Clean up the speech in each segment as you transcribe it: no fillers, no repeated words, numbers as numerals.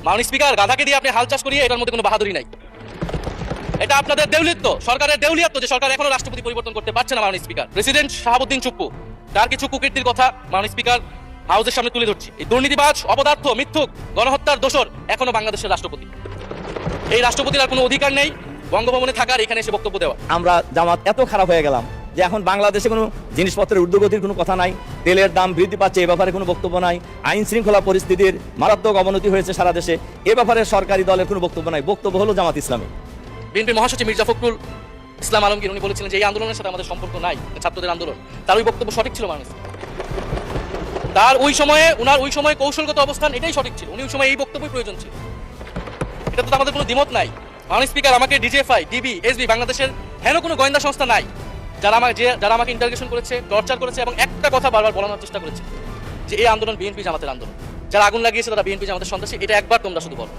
মাননীয় স্পিকার, গাধাকে দিয়ে আপনি হাল চাষ করিয়ে এটার মধ্যে কোনো বাহাদুরি নাই। এটা আপনাদের দেউলিত্ব, সরকারের দেউলিয়াত্ব যে সরকার এখনো রাষ্ট্রপতি পরিবর্তন করতে পারছে না। মাননীয় স্পিকার, প্রেসিডেন্ট শাহাবুদ্দিন চুপ্পু তার কিছু কুকীর্তির কথা মাননীয় স্পিকার হাউসের সামনে তুলে ধরছি। এই দুর্নীতিবাজ, অপদার্থ, মিথ্যুক, গণহত্যার দোষর এখনো বাংলাদেশের রাষ্ট্রপতি। এই রাষ্ট্রপতির আর কোনো অধিকার নেই বঙ্গভবনে থাকার, এখানে এসে বক্তব্য দেওয়া। আমরা জামাত এত খারাপ হয়ে গেলাম যে এখন বাংলাদেশে কোনো জিনিসপত্রের ঊর্ধ্বগতির কোনো কথা নাই, তেলের দাম বৃদ্ধি পাচ্ছে এ ব্যাপারে কোনো বক্তব্য নাই, আইন শৃঙ্খলা পরিস্থিতির মারাত্মক অবনতি হয়েছে সারা দেশে, এ ব্যাপারে সরকারি দলের কোনো বক্তব্য নাই। বক্তব্য হলো জামাত ইসলামী। বিএনপি মহাসচিব মির্জা ফখরুল ইসলাম আলমগীর উনি বলেছিলেন যে এই আন্দোলনের সাথে আমাদের সম্পর্ক নাই, ছাত্রদের আন্দোলন। তার ওই বক্তব্য সঠিক ছিল মাননীয় স্পিকার। তার ওই সময়ে কৌশলগত অবস্থান এটাই সঠিক ছিল। উনি ওই সময় এই বক্তব্যই প্রয়োজন ছিল। এটা তো আমাদের কোনো দ্বিমত নাই। মাননীয় স্পিকার, আমাকে ডিজিএফআই, ডিবি, এসবি, বাংলাদেশের হেন কোনো গোয়েন্দা সংস্থা নাই যারা আমাকে ইন্টারগেশন করেছে, টর্চার করেছে এবং একটা কথা বারবার বলানোর চেষ্টা করেছে যে এই আন্দোলন বিএনপি জামাতের আন্দোলন। যারা আগুন লাগিয়েছে তারা বিএনপি জামাতের সন্ত্রাসী। এটা একবার তোমরা শুধু বলো।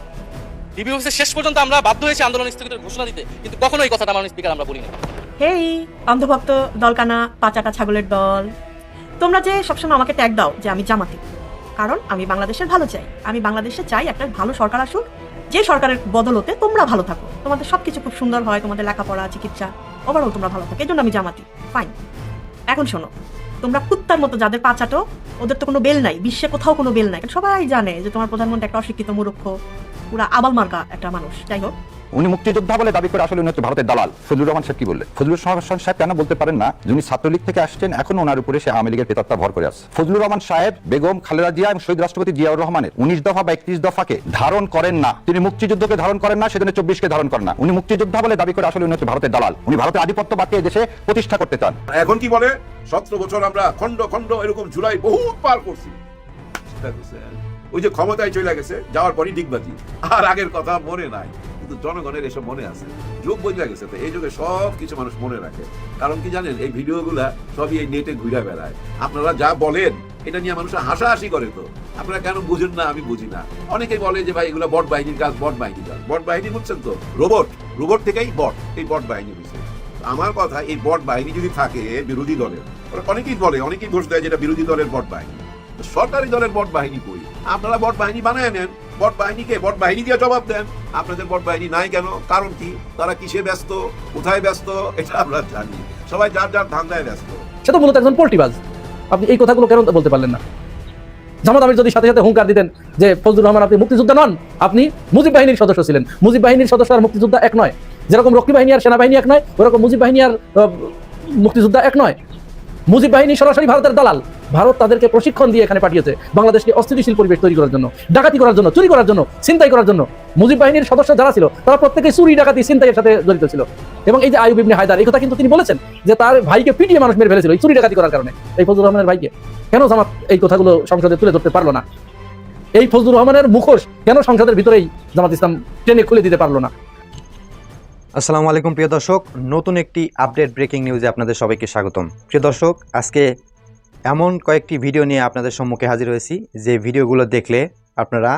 ডিবি অফিসে শেষ পর্যন্ত আমরা বাধ্য হয়েছি আন্দোলন স্থগিতের ঘোষণা দিতে, কিন্তু কখনো এই কথাটা মাননীয় স্পিকার আমরা বলিনি। হেই অন্ধভক্ত দলকানা পাচাটা ছাগলের দল, তোমরা যে সবসময় আমাকে ট্যাগ দাও যে আমি জামাতি, কারণ আমি বাংলাদেশের ভালো চাই। আমি বাংলাদেশে চাই একটা ভালো সরকার আসুক, যে সরকারের বদলতে তোমরা ভালো থাকো, তোমাদের সবকিছু খুব সুন্দর হয়, তোমাদের লেখাপড়া, চিকিৎসা, ওভারঅল তোমরা ভালো থাকো, এই জন্য আমি জামাতি। ফাইন। এখন শোনো, তোমরা কুত্তার মতো যাদের পাচাটো, ওদের তো কোনো বেল নাই, বিশ্বে কোথাও কোনো বেল নাই। সবাই জানে যে তোমার প্রধানমন্ত্রী একটা অশিক্ষিত মূর্খ, পুরা আবাল মার্কা একটা মানুষ। যাই হোক, উনি মুক্তিযোদ্ধা বলে দাবি করে আসলে উনি হচ্ছে ভারতের দালাল। ফজলুর রহমান সাহেব কি বললেন? ফজলুর রহমান সাহেব কেন বলতে পারেন না যিনি ছাত্রলীগ থেকে আসছেন, এখন ওনার উপরে সে আওয়ামী লীগের পেতাত্তা ভর করে আছে। ফজলুর রহমান সাহেব বেগম খালেদা জিয়া এবং শহীদ রাষ্ট্রপতি জিয়াউর রহমানের 19 দফা বা 31 দফাকে ধারণ করেন না। তিনি মুক্তিযুদ্ধকে ধারণ করেন না, সেজন্য 24কে ধারণ করেন না। উনি মুক্তিযোদ্ধা বলে দাবি করে আসলে উনি হচ্ছে ভারতের দালাল। উনি ভারতের আধিপত্যবাদকে দেশে প্রতিষ্ঠা করতে চান। এখন কি বলে 17 বছর আমরা খন্ড খন্ড এরকম জুলাই বহুত পার করছি। ওই যে ক্ষমতায় চলে গেছে, যাওয়ার পরই ডিগবাজি, আর আগের কথা মনে নাই। কিন্তু জনগণের এসব মনে আছে, যুগ বদলে গেছে। তো এই যুগে সব কিছু মানুষ মনে রাখে। কারণ কি জানেন, এই ভিডিওগুলা সবই এই নেটে ঘুরে বেড়ায়। আপনারা যা বলেন এটা নিয়ে মানুষ হাসাহাসি করে। তো আপনারা কেন বুঝেন না আমি বুঝি না। অনেকেই বলে যে ভাই এগুলো বট বাহিনীর কাজ, বট বাহিনীর কাজ। বট বাহিনী বুঝছেন তো, রোবট থেকেই বট, এই বট বাহিনী বুঝছে। আমার কথা, এই বট বাহিনী যদি থাকে বিরোধী দলের, অনেকেই দোষ দেয় যেটা বিরোধী দলের বট বাহিনী। সরকারি দলের বট বাহিনী কই? আপনারা বট বাহিনী বানায় নেন, বট বাহিনীকে বট বাহিনী দিয়ে জবাব দেন। আপনাদের বট বাহিনী নাই কেন? কারণ কি? তারা কিসে ব্যস্ত, কোথায় ব্যস্ত, এটা আমরা জানি। সবাই যার যার ধান্দায় ব্যস্ত। সে তো মূলত একজন পোল্ট্রিবাজ। আপনি এই কথাগুলো কেন বলতে পারলেন না? জামাত আমির যদি সাথে সাথে হুঙ্কার দিতেন যে ফজলুর রহমান আপনি মুক্তিযোদ্ধা নন, আপনি মুজিব বাহিনীর সদস্য ছিলেন। মুজিব বাহিনীর সদস্য আর মুক্তিযোদ্ধা এক নয়। যেরকম রক্ষী বাহিনী আর সেনাবাহিনী এক নয়, ওরকম মুজিব বাহিনী আর মুক্তিযোদ্ধা এক নয়। মুজিব বাহিনী সরাসরি ভারতের দালাল। ভারত তাদেরকে প্রশিক্ষণ দিয়ে এখানে পাঠিয়েছে বাংলাদেশকে অস্থিতিশীল পরিবেশ তৈরি করার জন্য, ডাকাতি করার জন্য, চুরি করার জন্য, ছিনতাই করার জন্য। মুজিব বাহিনীর সদস্য যারা ছিল তারা প্রত্যেকেই চুরি, ডাকাতি, ছিনতাইয়ের সাথে জড়িত ছিল। এবং এই যে আইয়ুব ইবনে হায়দার, এই কথা কিন্তু তিনি বলেছেন যে তার ভাইকে পিটিয়ে মানুষ মেরে ফেলেছিল এই চুরি ডাকাতি করার কারণে, এই ফজলুর রহমানের ভাইকে। কেন জামাত এই কথাগুলো সংসদে তুলে ধরতে পারলো না? এই ফজলুর রহমানের মুখোশ কেন সংসদের ভিতরেই জামাত ইসলাম টেনে খুলে দিতে পারলো না? আসসালামু আলাইকুম প্রিয় দর্শক, নতুন একটি আপডেট ব্রেকিং নিউজে আপনাদের সবাইকে স্বাগতম। প্রিয় দর্শক, আজকে এমন কয়েকটি ভিডিও নিয়ে আপনাদের সম্মুখে হাজির হয়েছি যে ভিডিওগুলো দেখলে আপনারা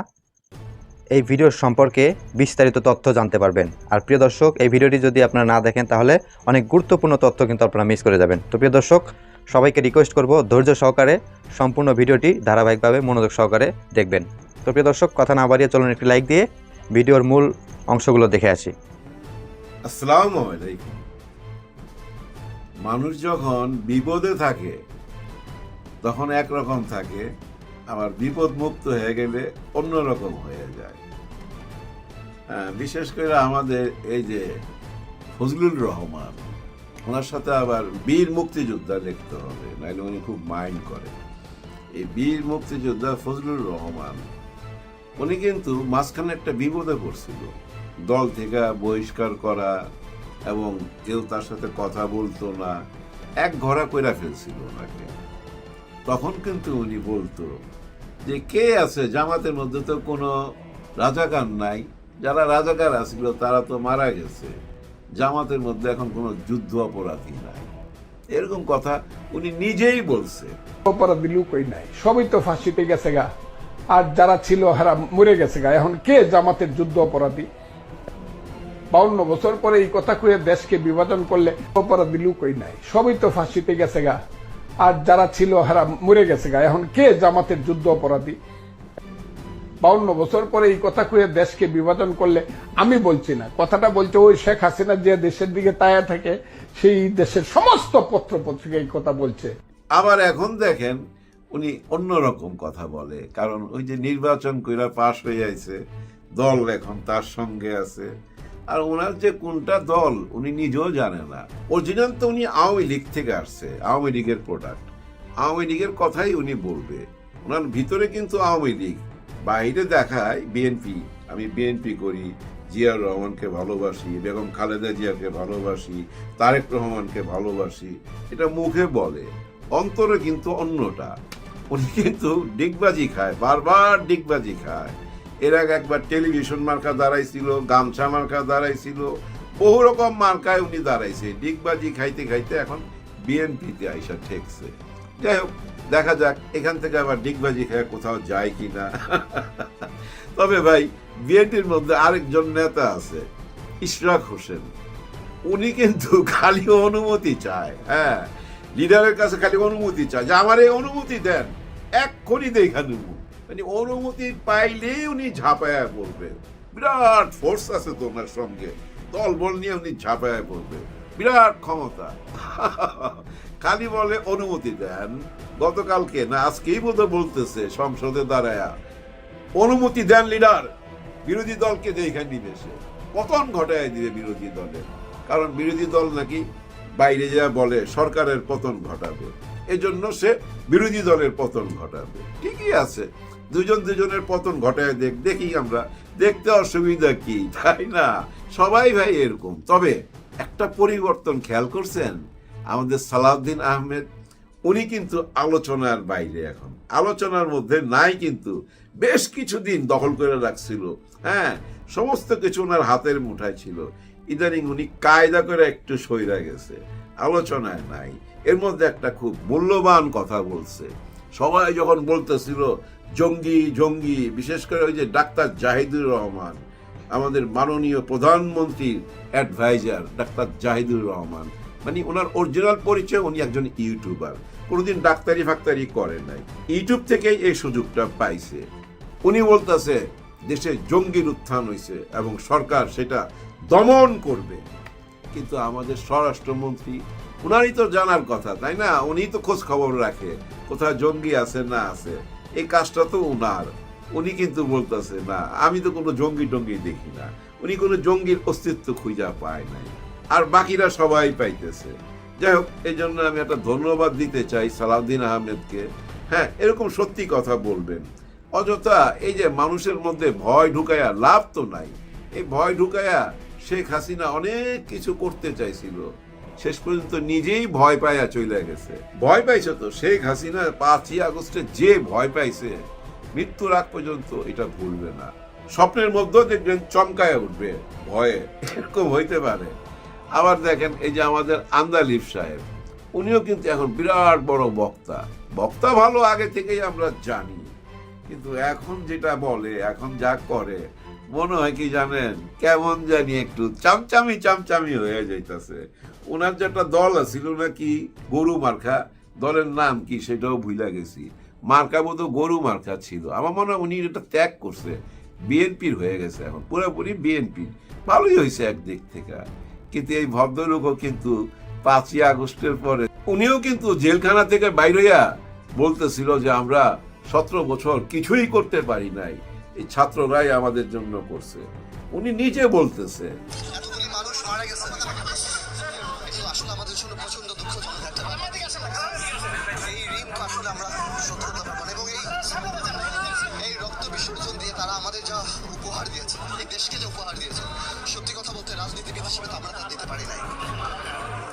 এই ভিডিওর সম্পর্কে বিস্তারিত তথ্য জানতে পারবেন। আর প্রিয় দর্শক, এই ভিডিওটি যদি আপনারা না দেখেন তাহলে অনেক গুরুত্বপূর্ণ তথ্য কিন্তু আপনারা মিস করে যাবেন। তো প্রিয় দর্শক, সবাইকে রিকোয়েস্ট করব ধৈর্য সহকারে সম্পূর্ণ ভিডিওটি ধারাবাহিকভাবে মনোযোগ সহকারে দেখবেন। তো প্রিয় দর্শক, কথা না বাড়িয়ে চলুন একটি লাইক দিয়ে ভিডিওর মূল অংশগুলো দেখে আসি। আসসালামু আলাইকুম। মানুষ যখন বিপদে থাকে তখন একরকম থাকে, আবার বিপদ মুক্ত হয়ে গেলে অন্যরকম হয়ে যায়। বিশেষ করে আমাদের এই যে ফজলুর রহমান, ওনার সাথে আবার বীর মুক্তিযোদ্ধা দেখতে হবে, নাইলে উনি খুব মাইন্ড করে। এই বীর মুক্তিযোদ্ধা ফজলুর রহমান উনি কিন্তু মাঝখানে একটা বিপদে পড়ছিল, দল থেকে বহিষ্কার করা এবং কেউ তার সাথে কথা বলতো না, এক ঘোড়া কইরা ফেলছিল ওনাকে। তখন কিন্তু উনি বলতো যে কে আছে জামাতের মধ্যে, তো কোনো রাজাকার নাই, যারা রাজাকার আছিল তারা তো মারা গেছে, জামাতের মধ্যে এখন কোনো যুদ্ধ অপরাধী নাই, এরকম কথা উনি নিজেই বলছে। অপরাধী লুকই নাই, সবই তো ফাঁসিতে গেছে গা, আর যারা ছিল হারা মরে গেছে গা। এখন কে জামাতের যুদ্ধ অপরাধী? 52 বছর পরে এই কথা কয়ে দেশকে বিভাজন করলে অপরাধী লুকই নাই, সবই তো ফাঁসিতে গেছে গা, আর যারা ছিল হারা মরে গেছে গা। এখন কে জামাতের যুদ্ধ অপরাধী? 52 বছর পরে এই কথা কয়ে দেশকে বিভাজন করলে, আমি বলছি না, কথাটা বলছে ওই শেখ হাসিনা যে দেশের দিকে তায়া থাকে সেই দেশের সমস্ত পত্র পত্রিকা এই কথা বলছে। আবার এখন দেখেন উনি অন্যরকম কথা বলে, কারণ ওই যে নির্বাচন কইরা পাশ হয়ে যাইছে, দল এখন তার সঙ্গে আছে, আর ওনার যে কোনটা দল উনি নিজেও জানে না। অরিজিনাল তো উনি আওয়ামী লীগ থেকে আসছে, আওয়ামী লীগের প্রোডাক্ট, আওয়ামী লীগের কথাই উনি বলবে। ওনার ভিতরে কিন্তু আওয়ামী লীগ, বাইরে দেখায় বিএনপি, আমি বিএনপি করি, জিয়াউর রহমানকে ভালোবাসি, বেগম খালেদা জিয়াকে ভালোবাসি, তারেক রহমানকে ভালোবাসি, এটা মুখে বলে, অন্তরে কিন্তু অন্যটা। উনি কিন্তু ডিগবাজি খায়, বারবার ডিগবাজি খায়। এর আগে একবার টেলিভিশন মার্কা দাঁড়াইছিল, গামছা মার্কা দাঁড়াইছিল, বহু রকম মার্কায় উনি দাঁড়াইছে। ডিগবাজি খাইতে খাইতে এখন বিএনপিতে আইসা ঠেকছে। যাই হোক, দেখা যাক এখান থেকে আবার ডিগবাজি খেয়ে কোথাও যায় কিনা। তবে ভাই, বিএনপির মধ্যে আরেকজন নেতা আছে, ইশরাক হোসেন। উনি কিন্তু খালি অনুমতি চায়, হ্যাঁ, লিডারের কাছে খালি অনুমতি চায় যে আমার এই অনুমতি দেন, এক্ষুনি দেখা নেব। মানে অনুমতি পাইলেই উনি ঝাঁপায়া পড়বে। বিরাট ফোর্স আছে তোমার সঙ্গে, দল বল নিয়ে উনি ঝাঁপায়া পড়বে, বিরাট ক্ষমতা। খালি বলে অনুমতি দেন। গতকালকে না আজকেই বোধহয় বলতেছে সংসদে দাঁড়ায়া, অনুমতি দেন লিডার, বিরোধী দলকে দেখে নিবে, সে পতন ঘটায় দিবে বিরোধী দলের। কারণ বিরোধী দল নাকি বাইরে যা বলে সরকারের পতন ঘটাবে, এজন্য সে বিরোধী দলের পতন ঘটাবে। ঠিকই আছে, দুজনের পতন ঘটায় দেখি আমরা, দেখতে অসুবিধা কি, তাই না? সবাই ভাই এরকম। তবে একটা পরিবর্তন খেয়াল করছেন, আমাদের সালাউদ্দিন আহমেদ, উনি কিন্তু আলোচনার বাইরে, এখন আলোচনার মধ্যে নাই, কিন্তু বেশ কিছুদিন দখল করে রাখছিল, হ্যাঁ, সমস্ত কিছু ওনার হাতের মুঠায় ছিল। ইদানিং উনি কায়দা করে একটু সইরা গেছে, আলোচনায় নাই। এর মধ্যে একটা খুব মূল্যবান কথা বলছে। সবাই যখন বলতেছিল জঙ্গি জঙ্গি, বিশেষ করে ওই যে ডাক্তার জাহিদুর রহমান, আমাদের মাননীয় প্রধানমন্ত্রীর অ্যাডভাইজার ডাক্তার জাহিদুর রহমান, মানে ওনার অরিজিনাল পরিচয় উনি একজন ইউটিউবার, কোনোদিন ডাক্তারি ফাক্তারি করে নাই, ইউটিউব থেকেই এই সুযোগটা পাইছে। উনি বলতেছে দেশে জঙ্গির উত্থান হয়েছে এবং সরকার সেটা দমন করবে। কিন্তু আমাদের স্বরাষ্ট্রমন্ত্রী, উনারই তো জানার কথা, তাই না? উনি তো খোঁজ খবর রাখে কোথায় জঙ্গি আছে না আছে, এই কাজটা তো উনার। উনি কিন্তু বলতেছে না, আমি তো কোনো জঙ্গি টঙ্গি দেখি না। উনি কোনো জঙ্গির অস্তিত্ব খুঁজা পায় নাই, আর বাকিরা সবাই পাইতেছে। যাই হোক, এই জন্য আমি একটা ধন্যবাদ দিতে চাই সালাউদ্দিন আহমেদকে। হ্যাঁ, এরকম সত্যি কথা বলবেন, অযথা এই যে মানুষের মধ্যে ভয় ঢুকায়া লাভ তো নাই। এই ভয় ঢুকায়া শেখ হাসিনা অনেক কিছু করতে চাইছিল, শেষ পর্যন্ত নিজেই ভয় পাইয়া চলে গেছে। ভয় পাইছে তো শেখ হাসিনা 5ই আগস্টে যে ভয় পাইছে, মৃত্যুর আগ পর্যন্ত এটা ভুলবে না। স্বপ্নের মধ্যেও দেখবেন চমকায় উঠবে ভয়ে, এরকম হইতে পারে। আবার দেখেন এই যে আমাদের আন্দালিব সাহেব, উনিও কিন্তু এখন বিরাট বড় বক্তা। বক্তা ভালো আগে থেকেই আমরা জানি, কিন্তু এখন যেটা বলে, এখন যা করে, মনে হয় কি জানেন, কেমন জানি একটু চামচামি হয়ে যাইতেছে। ওনার যে একটা দল ছিল নাকি গরু মার্কা, দলের নাম কি সেটাও ভুলে গেছি, মার্কা বোধ গরু মার্কা ছিল। আমার মনে হয় উনি এটা ত্যাগ করছে, বিএনপির হয়ে গেছে এখন, পুরোপুরি বিএনপির। ভালোই হয়েছে একদিক থেকে। কিন্তু এই ভদ্রলোকও কিন্তু 5ই আগস্টের পরে উনিও কিন্তু জেলখানা থেকে বাইরেয়া বলতেছিল যে আমরা 17 বছর কিছুই করতে পারি নাই, এই ছাত্ররাই আমাদের জন্য করছে। উনি নিজে বলতেছে। এতগুলি মানুষ মারা গেছে, এটা আসলে আমাদের জন্য প্রচন্ড দুঃখজনক একটা ব্যাপার। এই ঋণ আসলে আমরা শোধ করতে পারবো না, এবং এই রক্ত বিসর্জন দিয়ে তারা আমাদের যা উপহার দিয়েছে, এই দেশকে যে উপহার দিয়েছে, সত্যি কথা বলতে রাজনীতিবিদ হিসেবে তো আমরা তা দিতে পারি নাই।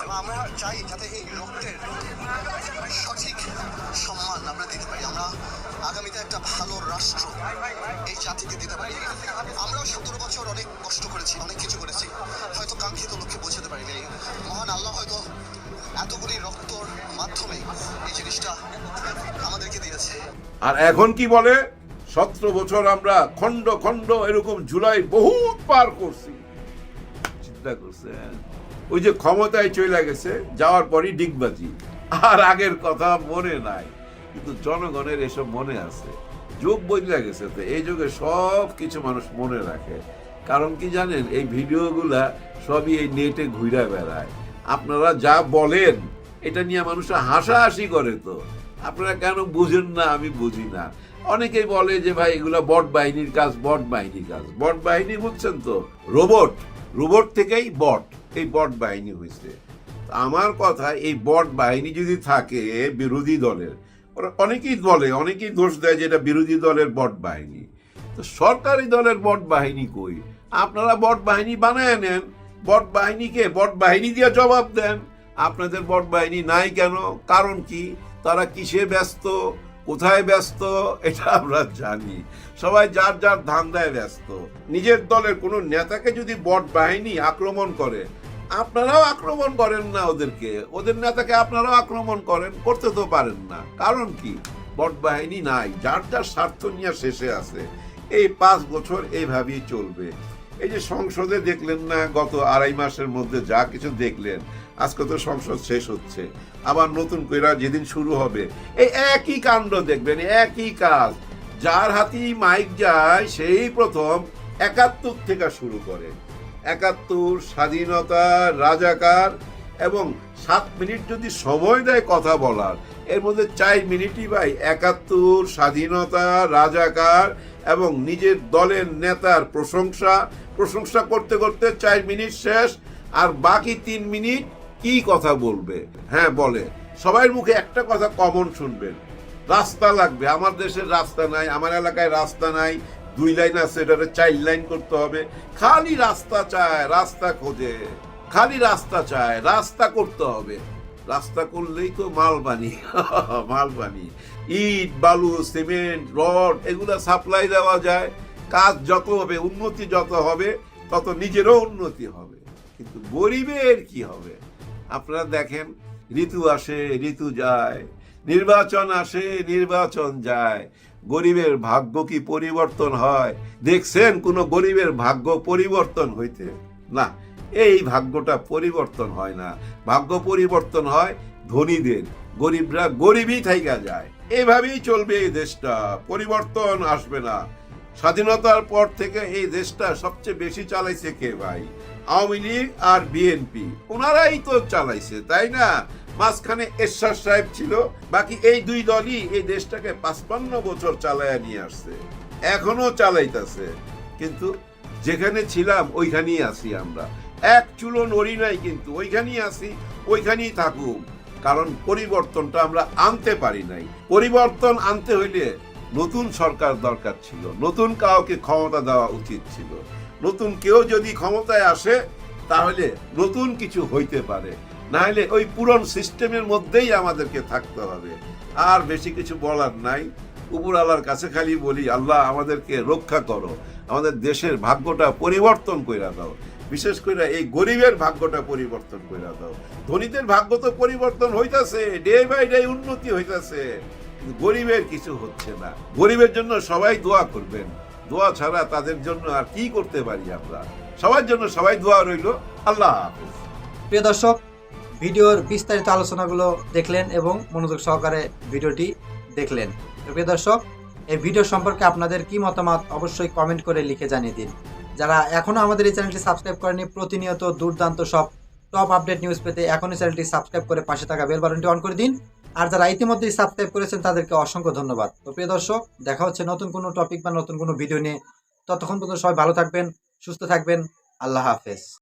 এবং আমরা চাই যাতে এই রক্তের সঠিক সম্মান আমরা দিতে পারি, আমরা আগামীতে একটা ভালো রাষ্ট্র এই জাতিকে দিতে পারি। আমরা 17 বছর অনেক কষ্ট করেছি, অনেক কিছু করেছি, হয়তো কাঙ্ক্ষিত লক্ষ্যে পৌঁছাতে পারিনি। মহান আল্লাহ হয়তো এতগুলি রক্তর মাধ্যমে এই জিনিসটা আমাদেরকে দিয়েছে। আর এখন কি বলে, 17 বছর আমরা খন্ড খন্ড এরকম জুলাই বহুত পার করছি। চিন্তা করছেন, ওই যে ক্ষমতায় চলে গেছে, যাওয়ার পরই ডিগবাজি, আর আগের কথা মনে নাই, কিন্তু জনগণের এসব মনে আছে। যুগ বদলে গেছে, তো এই যুগে সব কিছু মানুষ মনে রাখে। কারণ কি জানেন, এই ভিডিওগুলা সবই এই নেটে ঘুরে বেড়ায়। আপনারা যা বলেন এটা নিয়ে মানুষ হাসাহাসি করে, তো আপনারা কেন বুঝেন না আমি বুঝি না। অনেকেই বলে যে ভাই এগুলা বট বাহিনীর কাজ, বট বাহিনীর কাজ। বট বাহিনী বুঝছেন তো, রোবট থেকেই বট, এই বট বাহিনী হয়েছে। আমার কথা, এই বট বাহিনী যদি থাকে বিরোধী দলের, ওরা অনেকেই দোষ দেয় যে এটা বিরোধী দলের বট বাহিনী। তো সরকারি দলের বট বাহিনী কই? আপনারা বট বাহিনী বানায় নেন, বট বাহিনীকে বট বাহিনী দিয়ে জবাব দেন। আপনাদের বট বাহিনী নাই কেন? কারণ কি? তারা কিসে ব্যস্ত, কোথায় ব্যস্ত, এটা আমরা জানি। সবাই যার যার ধান্দায় ব্যস্ত। নিজের দলের কোনো নেতাকে যদি বট বাহিনী আক্রমণ করে, আপনারাও আক্রমণ করেন না ওদেরকে, ওদের নেতাকে আপনারাও আক্রমণ করতে তো পারেন না। কারণ কি? বট বাহিনী নাই, যার যার স্বার্থ নিয়ে শেষে আছে। এই 5 বছর এইভাবেই চলবে। এই যে সংসদে দেখলেন না, গত 2.5 মাসের মধ্যে যা কিছু দেখলেন, আজকে তো সংসদ শেষ হচ্ছে, আবার নতুন করে যেদিন শুরু হবে এই একই কাণ্ড দেখবেন, একই কাজ। যার হাতেই মাইক যায় সেই প্রথম 71 থেকে শুরু করে। 71, স্বাধীনতা, রাজাকার, এবং 7 মিনিট যদি সময় দেয় কথা বলার, এর মধ্যে 4 মিনিটই ভাই 71, স্বাধীনতা, রাজাকার এবং নিজের দলের নেতার প্রশংসা করতে করতে 4 মিনিট শেষ। আর বাকি 3 মিনিট কি কথা বলবে? হ্যাঁ বলে, সবার মুখে একটা কথা কমন শুনবেন, রাস্তা লাগবে। আমার দেশের রাস্তা নাই, আমার এলাকায় রাস্তা নাই, 2 লাইন আছে, এটা 4 লাইন করতে হবে। খালি রাস্তা চায়, রাস্তা খোঁজে, খালি রাস্তা চায়, রাস্তা করতে হবে। রাস্তা করলেই তো মালবানি ইট, বালু, সিমেন্ট, রড এগুলা সাপ্লাই দেওয়া যায়। কাজ যত হবে, উন্নতি যত হবে, তত নিজেরও উন্নতি হবে। কিন্তু গরিবের কি হবে? আপনারা দেখেন, ঋতু আসে, ঋতু যায়, নির্বাচন আসে, নির্বাচন যায়, গরিবের ভাগ্য কি পরিবর্তন হয়? দেখছেন কোনো গরিবের ভাগ্য পরিবর্তন হইতে? না, এই ভাগ্যটা পরিবর্তন হয় না। ভাগ্য পরিবর্তন হয় ধনীদের, গরিবরা গরিবই থাইকা যায়। এভাবেই চলবে এই দেশটা, পরিবর্তন আসবে না। স্বাধীনতার পর থেকে এই দেশটা সবচেয়ে বেশি চালাইছে কে ভাই? আওয়ামী লীগ আর বিএনপি, ওনারাই তো চালাইছে, তাই না? মাঝখানে এরশাদ সাহেব ছিল, বাকি এই 2 দলই এই দেশটাকে 55 বছর চালায়া নিয়ে আসছে, এখনো চালাইতেছে। কিন্তু যেখানে ছিলাম ওইখানেই আছি আমরা, এক চুলো নড়ি নাই, কিন্তু ওইখানেই আছি, ওইখানেই থাকুক। কারণ পরিবর্তনটা আমরা আনতে পারি নাই। পরিবর্তন আনতে হইলে নতুন সরকার দরকার ছিল, নতুন কাউকে ক্ষমতা দেওয়া উচিত ছিল। নতুন কেউ যদি ক্ষমতায় আসে তাহলে নতুন কিছু হইতে পারে, না হলে ওই পুরন সিস্টেমের মধ্যেই আমাদেরকে থাকতে হবে। আর বেশি কিছু বলার নাই। উপরওয়ালার কাছে খালি বলি, আল্লাহ আমাদেরকে রক্ষা করো, আমাদের দেশের ভাগ্যটা পরিবর্তন কইরা দাও। বিশেষ করে এই গরিবের ভাগ্যটা পরিবর্তন কইরা দাও। ধনীদের ভাগ্য তো পরিবর্তন হইতাছে, ডে বাই ডে উন্নতি হইতাছে, গরিবের কিছু হচ্ছে না। গরিবের জন্য সবাই দোয়া করবেন, দোয়া ছাড়া তাদের জন্য আর কি করতে পারি আমরা? সবার জন্য সবাই দোয়া রইল। আল্লাহ হাফেজ। প্রিয় দর্শক, ভিডিওর বিস্তারিত আলোচনাগুলো দেখলেন এবং মনোযোগ সহকারে ভিডিওটি দেখলেন। প্রিয় দর্শক, এই ভিডিও সম্পর্কে আপনাদের কি মতামত অবশ্যই কমেন্ট করে লিখে জানিয়ে দিন। যারা এখনও আমাদের এই চ্যানেলটি সাবস্ক্রাইব করেনি, প্রতিনিয়ত দুর্দান্ত সব টপ আপডেট নিউজ পেতে এখনই চ্যানেলটি সাবস্ক্রাইব করে পাশে থাকা বেল বাটনটি অন করে দিন। আর যারা ইতিমধ্যেই সাবস্ক্রাইব করেছেন তাদেরকে অসংখ্য ধন্যবাদ। তো প্রিয় দর্শক, দেখা হচ্ছে নতুন কোনো টপিক বা নতুন কোনো ভিডিও নিয়ে। ততক্ষণ পর্যন্ত সবাই ভালো থাকবেন, সুস্থ থাকবেন। আল্লাহ হাফেজ।